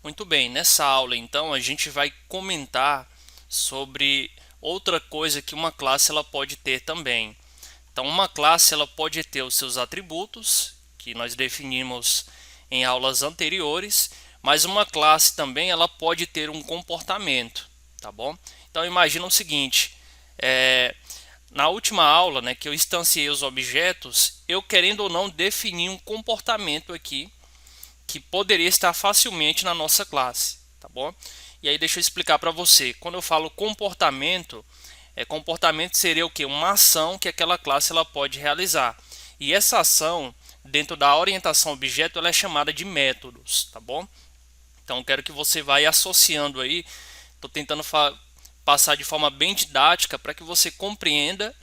Muito bem, nessa aula então a gente vai comentar sobre outra coisa que uma classe ela pode ter também. Então uma classe ela pode ter os seus atributos, que nós definimos em aulas anteriores, mas uma classe também ela pode ter um comportamento, tá bom? Então imagina o seguinte, na última aula, né, que eu instanciei os objetos, eu querendo ou não defini um comportamento aqui que poderia estar facilmente na nossa classe, tá bom? E aí deixa eu explicar para você. Quando eu falo comportamento, comportamento seria o que? Uma ação que aquela classe ela pode realizar. E essa ação, dentro da orientação objeto, ela é chamada de métodos, tá bom? Então eu quero que você vá associando aí. Estou tentando passar de forma bem didática para que você compreenda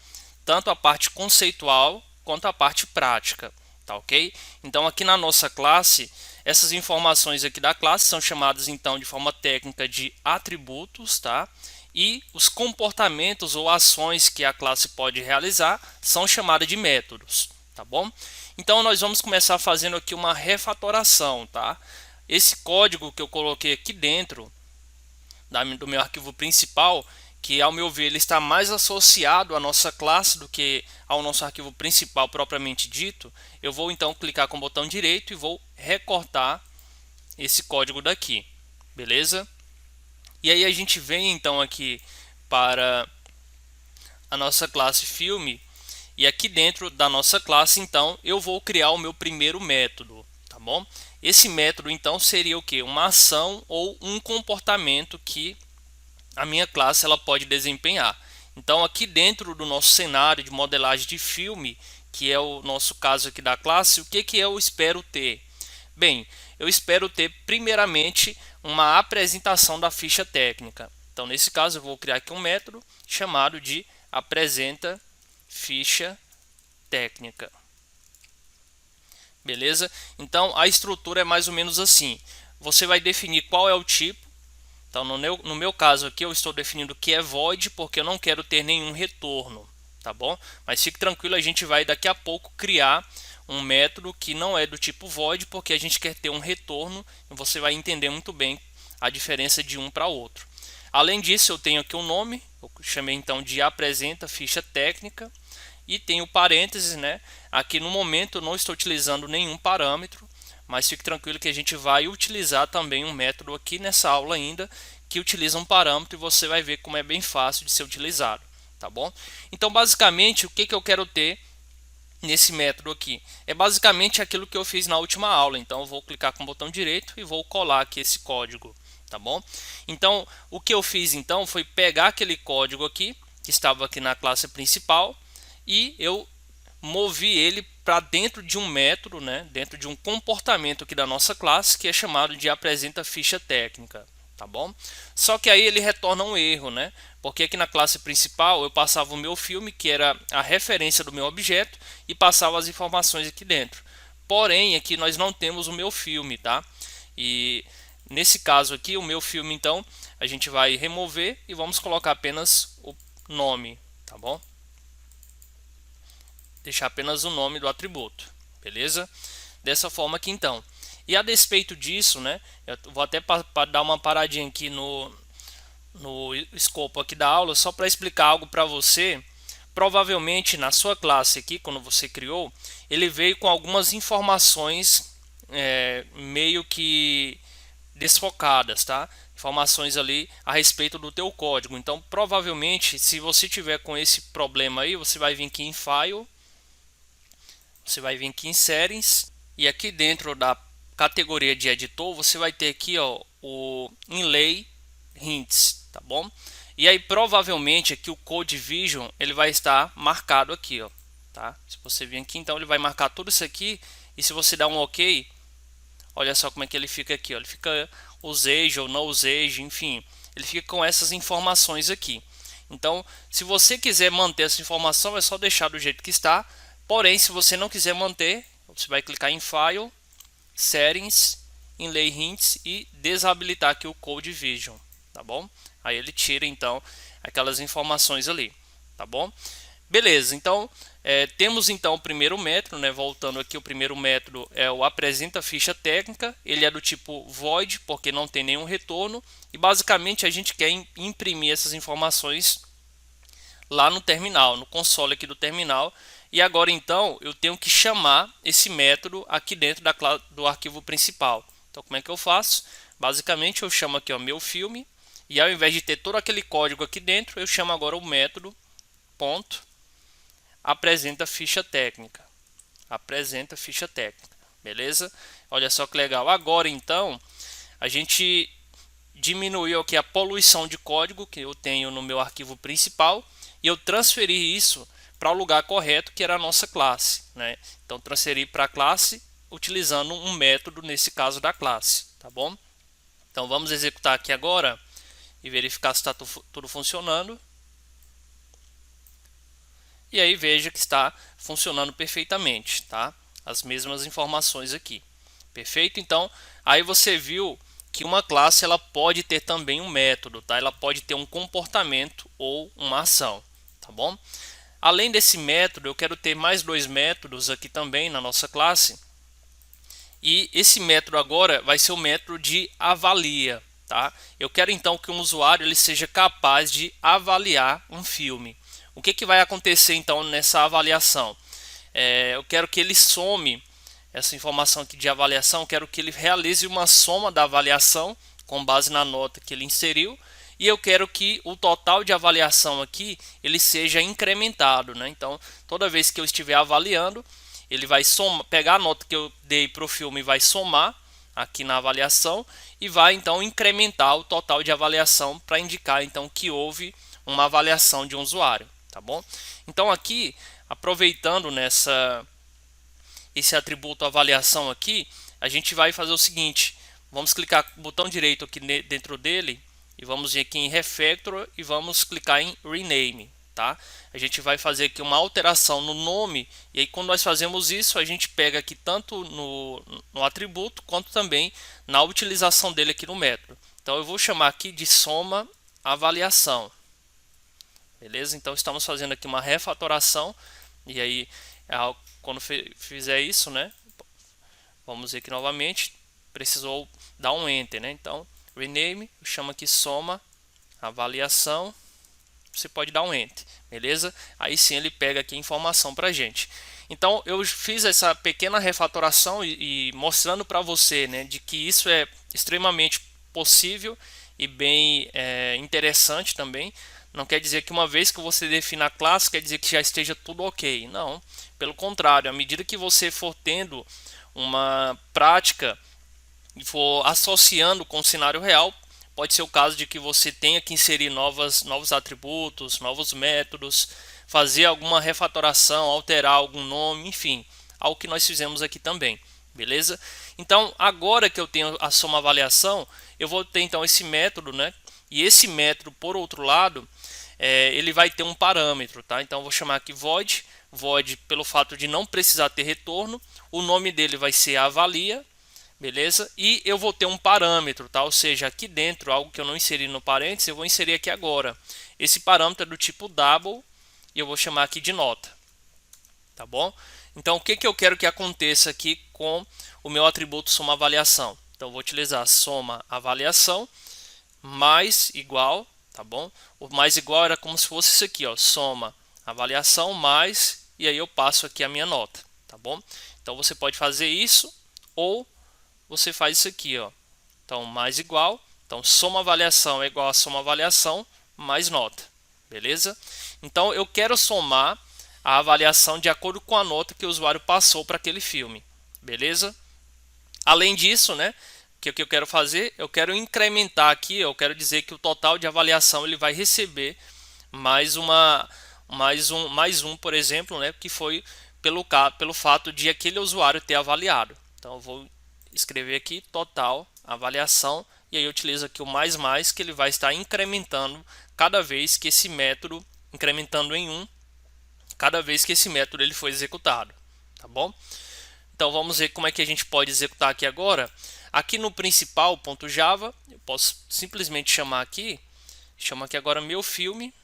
tanto a parte conceitual quanto a parte prática, tá ok? Então aqui na nossa classe, essas informações aqui da classe são chamadas então de forma técnica de atributos, tá? E os comportamentos ou ações que a classe pode realizar são chamadas de métodos, tá bom? Então nós vamos começar fazendo aqui uma refatoração, tá? Esse código que eu coloquei aqui dentro do meu arquivo principal, que ao meu ver ele está mais associado à nossa classe do que ao nosso arquivo principal propriamente dito, eu vou então clicar com o botão direito e vou recortar esse código daqui, beleza? E aí a gente vem então aqui para a nossa classe filme e aqui dentro da nossa classe então eu vou criar o meu primeiro método, tá bom? Esse método então seria o que? Uma ação ou um comportamento que a minha classe ela pode desempenhar. Então aqui dentro do nosso cenário de modelagem de filme, que é o nosso caso aqui da classe, o que eu espero ter? Bem, eu espero ter primeiramente uma apresentação da ficha técnica. Então nesse caso eu vou criar aqui um método chamado de apresenta ficha técnica. Beleza? Então a estrutura é mais ou menos assim. Você vai definir qual é o tipo. Então, no meu caso aqui, eu estou definindo que é void porque eu não quero ter nenhum retorno, tá bom? Mas fique tranquilo, a gente vai daqui a pouco criar um método que não é do tipo void porque a gente quer ter um retorno e você vai entender muito bem a diferença de um para outro. Além disso, eu tenho aqui um nome, eu chamei então de apresenta ficha técnica e tenho parênteses, né? Aqui no momento eu não estou utilizando nenhum parâmetro, mas fique tranquilo que a gente vai utilizar também um método aqui nessa aula ainda que utiliza um parâmetro e você vai ver como é bem fácil de ser utilizado, tá bom? Então basicamente o que eu quero ter nesse método aqui é basicamente aquilo que eu fiz na última aula. Então eu vou clicar com o botão direito e vou colar aqui esse código, tá bom? Então o que eu fiz então foi pegar aquele código aqui que estava aqui na classe principal e eu movi ele para dentro de um método, né, dentro de um comportamento aqui da nossa classe que é chamado de apresenta ficha técnica, tá bom? Só que aí ele retorna um erro, né? Porque aqui na classe principal eu passava o meu filme, que era a referência do meu objeto, e passava as informações aqui dentro. Porém, aqui nós não temos o meu filme, tá? E nesse caso aqui, o meu filme, então, a gente vai remover e vamos colocar apenas o nome, tá bom? Deixar apenas o nome do atributo, beleza? Dessa forma aqui então. E a despeito disso, né, eu vou até dar uma paradinha aqui no escopo aqui da aula, só para explicar algo para você. Provavelmente na sua classe aqui, quando você criou, ele veio com algumas informações meio que desfocadas, tá? Informações ali a respeito do teu código. Então, provavelmente, se você tiver com esse problema aí, você vai vir aqui em File, você vai vir aqui em Settings e aqui dentro da categoria de editor você vai ter aqui ó, o Inlay Hints, tá bom? E aí provavelmente aqui o Code Vision ele vai estar marcado aqui, ó, tá? Se você vir aqui então ele vai marcar tudo isso aqui e se você dar um OK, olha só como é que ele fica aqui, ó. Ele fica usage ou não usage, enfim, ele fica com essas informações aqui. Então, se você quiser manter essa informação, é só deixar do jeito que está. Porém, se você não quiser manter, você vai clicar em File, Settings, Inlay Hints e desabilitar aqui o Code Vision, tá bom? Aí ele tira então aquelas informações ali, tá bom? Beleza, então temos então o primeiro método, né? Voltando aqui, o primeiro método é o apresenta ficha técnica. Ele é do tipo void, porque não tem nenhum retorno. E basicamente a gente quer imprimir essas informações lá no terminal, no console aqui do terminal. E agora então eu tenho que chamar esse método aqui dentro do arquivo principal. Então como é que eu faço? Basicamente eu chamo aqui o meu filme, e ao invés de ter todo aquele código aqui dentro, eu chamo agora o método ponto apresenta ficha técnica. Apresenta ficha técnica. Beleza? Olha só que legal. Agora então a gente diminuiu aqui a poluição de código que eu tenho no meu arquivo principal e eu transferi isso para o lugar correto, que era a nossa classe, né? Então transferi para a classe utilizando um método, nesse caso da classe, tá bom? Então vamos executar aqui agora e verificar se está tudo funcionando. E aí veja que está funcionando perfeitamente, tá? As mesmas informações aqui. Perfeito? Então, aí você viu que uma classe ela pode ter também um método, tá? Ela pode ter um comportamento ou uma ação, tá bom? Além desse método, eu quero ter mais dois métodos aqui também na nossa classe. E esse método agora vai ser o método de avalia, tá? Eu quero então que um usuário ele seja capaz de avaliar um filme. O que vai acontecer então nessa avaliação? Eu quero que ele some essa informação aqui de avaliação, quero que ele realize uma soma da avaliação com base na nota que ele inseriu, e eu quero que o total de avaliação aqui ele seja incrementado, né? Então, toda vez que eu estiver avaliando, ele vai pegar a nota que eu dei para o filme e vai somar aqui na avaliação e vai então incrementar o total de avaliação para indicar então que houve uma avaliação de um usuário, tá bom? Então aqui, aproveitando esse atributo avaliação aqui, a gente vai fazer o seguinte: vamos clicar com o botão direito aqui dentro dele e vamos vir aqui em Refactor e vamos clicar em Rename, tá? A gente vai fazer aqui uma alteração no nome, e aí quando nós fazemos isso, a gente pega aqui tanto no atributo quanto também na utilização dele aqui no método. Então eu vou chamar aqui de soma avaliação. Beleza? Então estamos fazendo aqui uma refatoração, e aí quando fizer isso, né? Vamos ver aqui novamente, precisou dar um enter, né? Então, rename, chama aqui soma avaliação, você pode dar um enter, beleza? Aí sim ele pega aqui a informação para gente. Então eu fiz essa pequena refatoração e mostrando para você, né, de que isso é extremamente possível e bem interessante também. Não quer dizer que uma vez que você defina a classe, quer dizer que já esteja tudo ok. Não, pelo contrário, à medida que você for tendo uma prática e for associando com o cenário real, pode ser o caso de que você tenha que inserir novos atributos, novos métodos, fazer alguma refatoração, alterar algum nome, enfim, algo que nós fizemos aqui também, beleza? Então, agora que eu tenho a soma avaliação, eu vou ter então esse método, né? E esse método, por outro lado, ele vai ter um parâmetro, tá? Então, eu vou chamar aqui void pelo fato de não precisar ter retorno, o nome dele vai ser avalia, beleza? E eu vou ter um parâmetro, tá? Ou seja, aqui dentro, algo que eu não inseri no parênteses, eu vou inserir aqui agora. Esse parâmetro é do tipo double e eu vou chamar aqui de nota, tá bom? Então, o que eu quero que aconteça aqui com o meu atributo soma avaliação? Então, eu vou utilizar soma avaliação mais igual, tá bom? O mais igual era como se fosse isso aqui, ó, soma avaliação mais, e aí eu passo aqui a minha nota, tá bom? Então, você pode fazer isso ou você faz isso aqui, ó. Então, mais igual. Então, soma avaliação é igual a soma avaliação mais nota. Beleza? Então, eu quero somar a avaliação de acordo com a nota que o usuário passou para aquele filme. Beleza? Além disso, né? O que eu quero fazer? Eu quero incrementar aqui, eu quero dizer que o total de avaliação ele vai receber mais um, por exemplo, né? Que foi pelo fato de aquele usuário ter avaliado. Então, eu vou escrever aqui total avaliação e aí eu utilizo aqui o mais que ele vai estar incrementando cada vez que esse método, incrementando em 1 cada vez que esse método ele for executado, tá bom? Então vamos ver como é que a gente pode executar aqui agora. Aqui no principal.java eu posso simplesmente chamar aqui agora meu filme,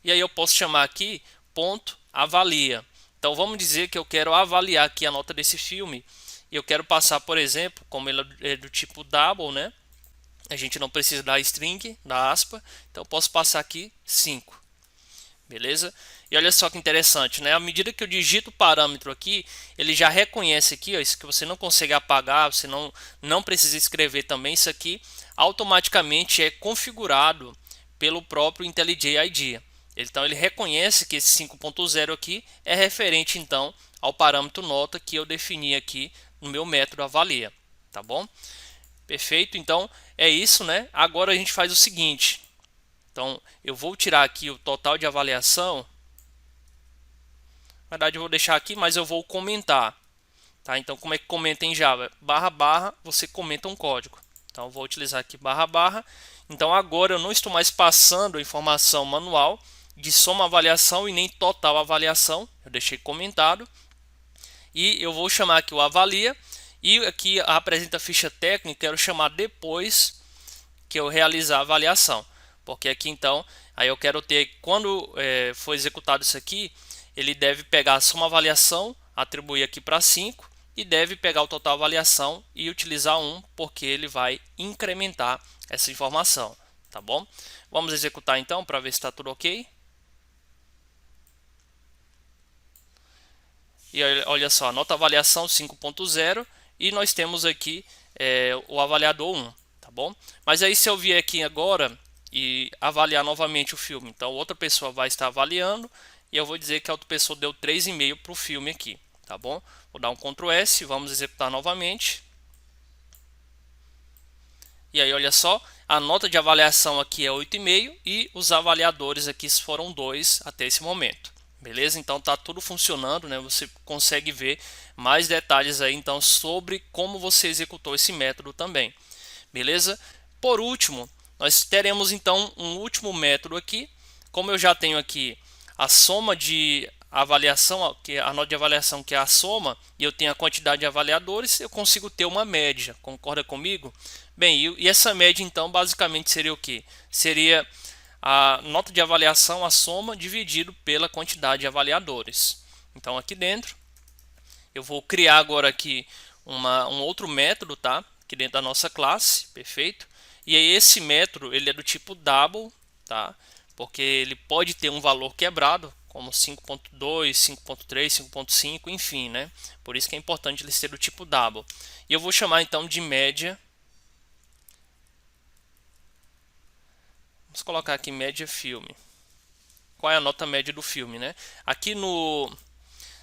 e aí eu posso chamar aqui ponto avalia. Então vamos dizer que eu quero avaliar aqui a nota desse filme e eu quero passar, por exemplo, como ele é do tipo double, né? A gente não precisa da string, da aspa, então eu posso passar aqui 5. Beleza? E olha só que interessante, né? À medida que eu digito o parâmetro aqui, ele já reconhece aqui, ó, isso que você não consegue apagar, você não precisa escrever também, isso aqui automaticamente é configurado pelo próprio IntelliJ IDEA. Então ele reconhece que esse 5.0 aqui é referente então ao parâmetro nota que eu defini aqui no meu método avalia, tá bom? Perfeito, então é isso, né? Agora a gente faz o seguinte. Então, eu vou tirar aqui o total de avaliação. Na verdade, eu vou deixar aqui, mas eu vou comentar. Tá? Então, como é que comenta em Java? Barra, barra, você comenta um código. Então, eu vou utilizar aqui barra, barra. Então, agora eu não estou mais passando a informação manual de soma avaliação e nem total avaliação. Eu deixei comentado. E eu vou chamar aqui o avalia. E aqui apresenta a ficha técnica, quero chamar depois que eu realizar a avaliação. Porque aqui então, aí eu quero ter, quando for executado isso aqui, ele deve pegar a soma avaliação, atribuir aqui para 5 e deve pegar o total avaliação e utilizar 1, porque ele vai incrementar essa informação, tá bom? Vamos executar então para ver se está tudo ok. E olha só, nota avaliação 5.0 e nós temos aqui o avaliador 1, tá bom? Mas aí se eu vier aqui agora e avaliar novamente o filme, então outra pessoa vai estar avaliando e eu vou dizer que a outra pessoa deu 3,5 para o filme aqui, tá bom? Vou dar um Ctrl S, vamos executar novamente. E aí olha só, a nota de avaliação aqui é 8,5 e os avaliadores aqui foram 2 até esse momento. Beleza? Então tá tudo funcionando, né? Você consegue ver mais detalhes aí então sobre como você executou esse método também. Beleza? Por último, nós teremos então um último método aqui. Como eu já tenho aqui a soma de avaliação, que a nota de avaliação que é a soma, e eu tenho a quantidade de avaliadores, eu consigo ter uma média. Concorda comigo? Bem, e essa média então basicamente seria o que? Seria a nota de avaliação, a soma, dividido pela quantidade de avaliadores. Então aqui dentro, eu vou criar agora aqui um outro método, tá? Aqui dentro da nossa classe, perfeito? E aí esse método, ele é do tipo double, tá? Porque ele pode ter um valor quebrado, como 5.2, 5.3, 5.5, enfim, né? Por isso que é importante ele ser do tipo double. E eu vou chamar então de média. Vamos colocar aqui média filme. Qual é a nota média do filme, né? Aqui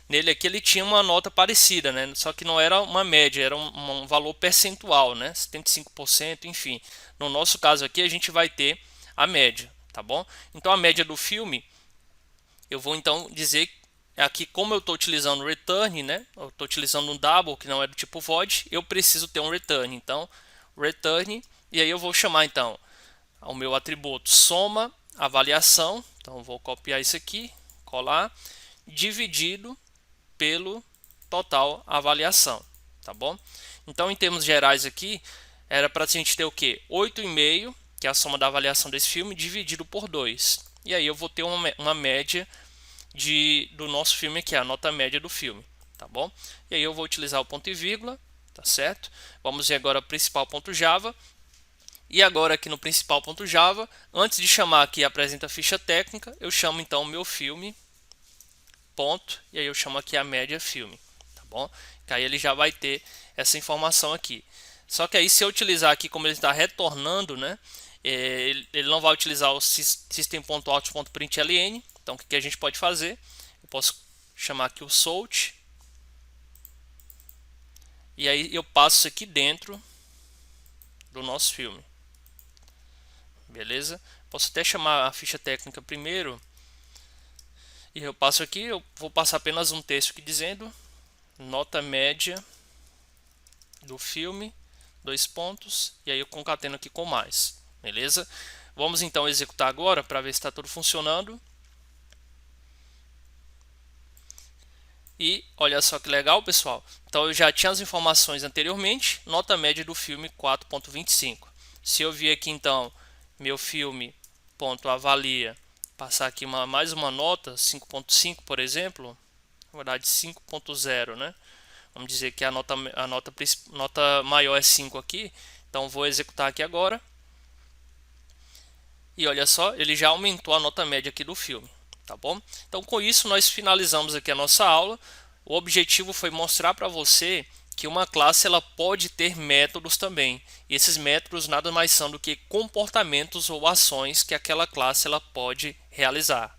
nele aqui ele tinha uma nota parecida, né? Só que não era uma média, era um valor percentual, né? 75%, enfim. No nosso caso aqui a gente vai ter a média, tá bom? Então a média do filme, eu vou então dizer aqui, como eu estou utilizando return, né? Eu estou utilizando um double que não é do tipo void, eu preciso ter um return. Então return, e aí eu vou chamar então o meu atributo soma avaliação. Então vou copiar isso aqui, colar, dividido pelo total avaliação, tá bom? Então em termos gerais aqui, era para a gente ter o que? 8,5, que é a soma da avaliação desse filme, dividido por 2. E aí eu vou ter uma média do nosso filme aqui, a nota média do filme, tá bom? E aí eu vou utilizar o ponto e vírgula, tá certo? Vamos ver agora o principal.java. E agora aqui no principal.java, antes de chamar aqui apresenta ficha técnica, eu chamo então o meu filme, ponto, e aí eu chamo aqui a média filme, tá bom? Que aí ele já vai ter essa informação aqui. Só que aí se eu utilizar aqui como ele está retornando, né, ele não vai utilizar o system.out.println. Então o que a gente pode fazer? Eu posso chamar aqui o salt, e aí eu passo isso aqui dentro do nosso filme. Beleza? Posso até chamar a ficha técnica primeiro. E eu passo aqui, eu vou passar apenas um texto aqui dizendo nota média do filme, 2 pontos, e aí eu concateno aqui com mais. Beleza? Vamos então executar agora para ver se está tudo funcionando. E olha só que legal, pessoal. Então eu já tinha as informações anteriormente, nota média do filme 4.25. Se eu vir aqui então meu filme.avalia passar aqui mais uma nota, 5.5, por exemplo, na verdade 5.0, né? Vamos dizer que a nota maior é 5 aqui, então vou executar aqui agora. E olha só, ele já aumentou a nota média aqui do filme, tá bom? Então com isso nós finalizamos aqui a nossa aula. O objetivo foi mostrar para você que uma classe ela pode ter métodos também. E esses métodos nada mais são do que comportamentos ou ações que aquela classe ela pode realizar.